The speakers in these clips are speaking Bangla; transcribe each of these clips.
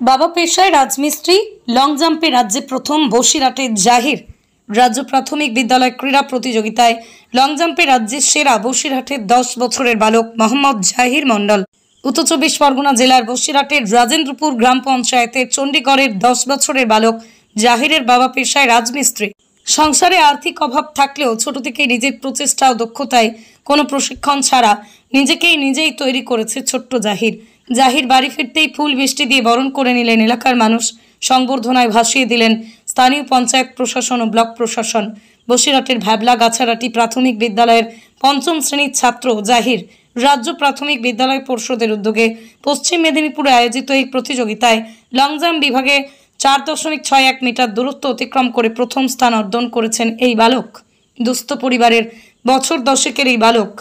বাবা পেশায় রাজমিস্ত্রি, লং জাম্পে রাজ্যে প্রথম বসিরহাটের জাহির। রাজ্য প্রাথমিক বিদ্যালয় ক্রীড়া প্রতিযোগিতায় লং জাম্পে রাজ্যের সেরা বসিরহাটের 10 বছরের বালক মোহাম্মদ জাহির মণ্ডল। উত্তর 24 পরগনা জেলার বসিরহাটের রাজেন্দ্রপুর গ্রাম পঞ্চায়েতের চণ্ডীগড়ের 10 বছরের বালক জাহিরের বাবা পেশায় রাজমিস্ত্রি। সংসারে আর্থিক অভাব থাকলেও ছোট থেকেই নিজের প্রচেষ্টা ও দক্ষতায় কোনো প্রশিক্ষণ ছাড়া নিজেই তৈরি করেছে ছোট্ট জাহির। জাহির বাড়ি ফিরতেই ফুল বৃষ্টি দিয়ে বরণ করে নিলেন এলাকার মানুষ। সংবর্ধনায় ভাসিয়ে দিলেন স্থানীয় পঞ্চায়েত প্রশাসন ও ব্লক প্রশাসন। বসিরহাটের ভ্যাবলা গাছারাটি প্রাথমিক বিদ্যালয়ের 5ম শ্রেণীর ছাত্র জাহির রাজ্য প্রাথমিক বিদ্যালয় পর্ষদের উদ্যোগে পশ্চিম মেদিনীপুরে আয়োজিত এই প্রতিযোগিতায় লং জাম্প বিভাগে 4.61 মিটার দূরত্ব অতিক্রম করে প্রথম স্থান অর্জন করেছেন এই বালক। দুস্থ পরিবারের বছর 10-এর এই বালক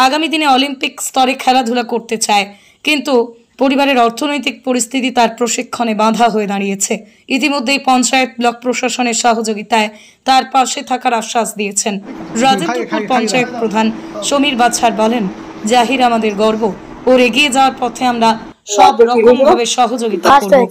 আগামী দিনে অলিম্পিক স্তরে খেলাধুলা করতে চায়, কিন্তু পরিবারের অর্থনৈতিক পরিস্থিতি তার প্রশিক্ষণে বাধা হয়ে দাঁড়িয়েছে। ইতিমধ্যেই পঞ্চায়েত ব্লক প্রশাসনের সহযোগিতায় তার পাশে থাকার আশ্বাস দিয়েছেন। রাজেন্দ্রপুর পঞ্চায়েত প্রধান সমীর বাছার বলেন, জাহির আমাদের গর্ব, ওর এগিয়ে যাওয়ার পথে আমরা সব রকমভাবে সহযোগিতা করব।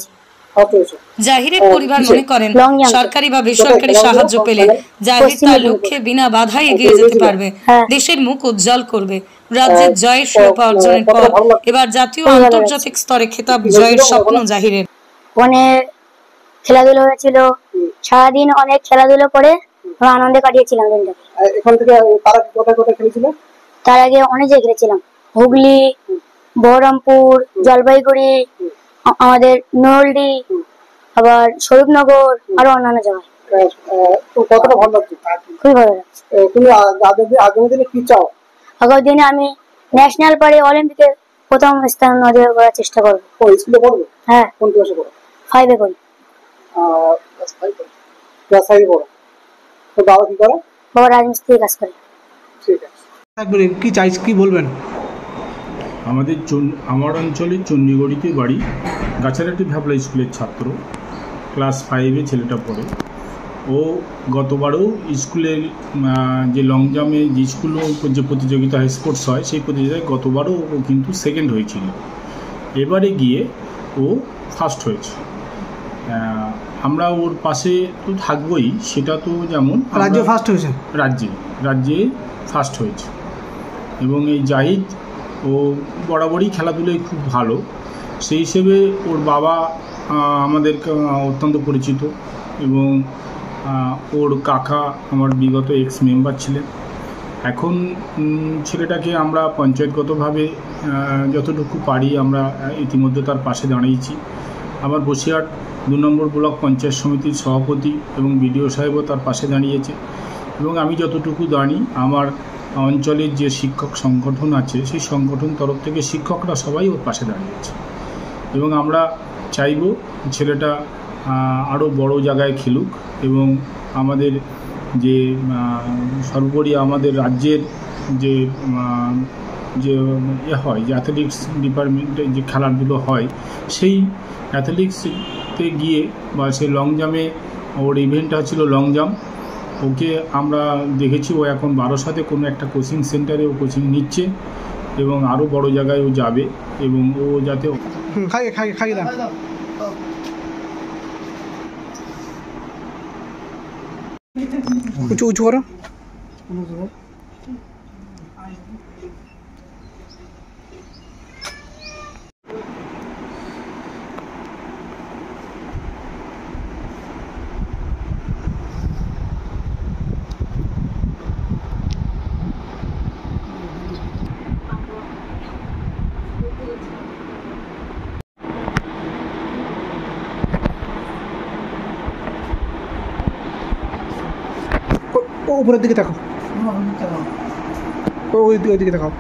জাহিরের পরিবার মনে করেন সরকারি বা বেসরকারি সাহায্য পেলে জাহির তার লক্ষ্যে বিনা বাধায় এগিয়ে যেতে পারবে, দেশের মুখ উজ্জ্বল করবে। রাজ্যের জয়ের শিরোপা অর্জনের পর এবার জাতীয় আন্তর্জাতিক স্তরে খেতাব জয়ের স্বপ্ন জাহিরের। অনেক খেলাধুলা হয়েছিল, সারাদিন অনেক খেলাধুলা করে আনন্দে কাটিয়েছিলাম দিনটাকে। এখান থেকে কোথায় খেলেছিল? তার আগে অনেক জায়গায় খেলেছিলাম, হুগলি, বহরমপুর, জলপাইগুড়ি, আমাদের নলডি, আবার স্বরূপনগর, আরো অন্যান্য জায়গায়। কতটা ভালো লাগছে? খুবই ভালো লাগছে। তুমি আগামী দিনে কি চাও? আগামী দিনে আমি ন্যাশনাল পারে অলিম্পিকে প্রথম স্থান অধিকার করার চেষ্টা করবো। স্কুলে পড়বে? হ্যাঁ। কোন ক্লাসে পড়ো? 5-এ পড়ি। ক্লাস 5 পড়ো। তো বাবা কি করে? বাবা রাজমিস্ত্রি কাজ করে। ঠিক আছে। একবারে কি চাইছ, কি বলবেন? আমার অঞ্চলে চণ্ডীগড়িতে বাড়ি, গাছারাটি ভ্যাবলা স্কুলের ছাত্র, ক্লাস 5-এ ছেলেটা পড়ে। ও গতবারও স্কুলের যে লং জাম্পে যে স্কুলও যে প্রতিযোগিতা হয়, স্পোর্টস হয়, সেই প্রতিযোগিতায় গতবারও ও কিন্তু সেকেন্ড হয়েছিল। এবারে গিয়ে ও ফার্স্ট হয়েছে। আমরা ওর পাশে তো থাকবই, সেটা তো যেমন রাজ্যে ফার্স্ট হয়েছে, রাজ্যে ফার্স্ট হয়েছে। এবং এই জাহিদ ও বরাবরই খেলাধুলায় খুব ভালো, সেই হিসেবে ওর বাবা আমাদের অত্যন্ত পরিচিত এবং ওর কাকা আমার বিগত এক্স মেম্বার ছিলেন। এখন ছেলেটাকে আমরা পঞ্চায়েতগতভাবে যতটুকু পারি আমরা ইতিমধ্যে তার পাশে দাঁড়িয়েছি। আমার বসিরহাট 2 নম্বর ব্লক পঞ্চায়েত সমিতির সভাপতি এবং বিডিও সাহেবও তার পাশে দাঁড়িয়েছে। এবং আমি যতটুকু জানি আমার অঞ্চলের যে শিক্ষক সংগঠন আছে, সেই সংগঠন তরফ থেকে শিক্ষকরা সবাই ওর পাশে দাঁড়িয়েছে। এবং আমরা চাইব ছেলেটা আরও বড় জায়গায় খেলুক এবং আমাদের যে সর্বোপরি আমাদের রাজ্যের যে হয়, যে অ্যাথলেটিক্স ডিপার্টমেন্টে যে খেলাধুলো হয়, সেই অ্যাথলেটিক্সে গিয়ে বা সেই লং জাম্পে ওর ইভেন্টটা ছিল লং জাম্প। ওকে আমরা দেখেছি ও এখন বারাসাতে কোনো একটা কোচিং সেন্টারে ও কোচিং নিচ্ছে এবং আরও বড় জায়গায় ও যাবে এবং ও যাতে উঁচু করো। উপরের দিকে তাকাও, ওই দিকে তাকাও।